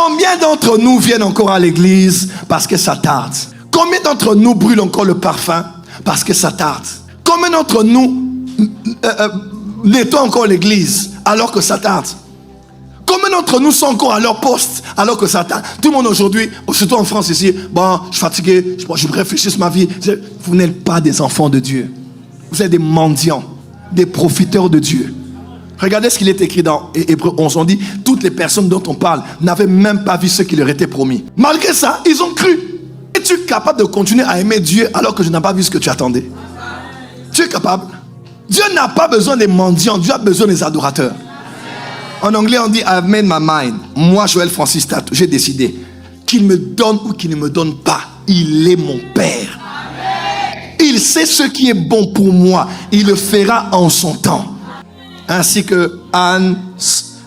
Combien d'entre nous viennent encore à l'église parce que ça tarde? Combien d'entre nous brûlent encore le parfum parce que ça tarde? Combien d'entre nous nettoient encore l'église alors que ça tarde? Combien d'entre nous sont encore à leur poste alors que ça tarde? Tout le monde aujourd'hui, surtout en France ici, bon, je suis fatigué, je réfléchis sur ma vie. Vous n'êtes pas des enfants de Dieu. Vous êtes des mendiants, des profiteurs de Dieu. Regardez ce qu'il est écrit dans Hébreux 11. On dit, toutes les personnes dont on parle n'avaient même pas vu ce qui leur était promis. Malgré ça, ils ont cru. Es-tu capable de continuer à aimer Dieu alors que je n'ai pas vu ce que tu attendais? Tu es capable? Dieu n'a pas besoin des mendiants, Dieu a besoin des adorateurs. En anglais, on dit, I've made my mind. Moi, Joël Francis Tatou, j'ai décidé qu'il me donne ou qu'il ne me donne pas. Il est mon Père. Il sait ce qui est bon pour moi. Il le fera en son temps. Ainsi que Anne,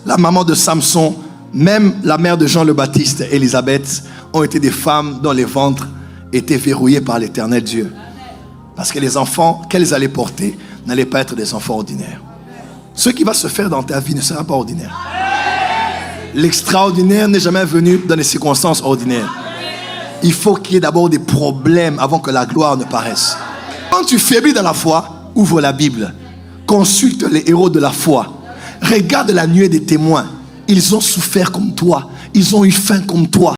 la maman de Samson, même la mère de Jean le Baptiste, Élisabeth, ont été des femmes dont les ventres étaient verrouillés par l'Éternel Dieu. Parce que les enfants qu'elles allaient porter n'allaient pas être des enfants ordinaires. Ce qui va se faire dans ta vie ne sera pas ordinaire. L'extraordinaire n'est jamais venu dans des circonstances ordinaires. Il faut qu'il y ait d'abord des problèmes avant que la gloire ne paraisse. Quand tu faiblis dans la foi, ouvre la Bible. Consulte les héros de la foi. Regarde la nuée des témoins. Ils ont souffert comme toi. Ils ont eu faim comme toi.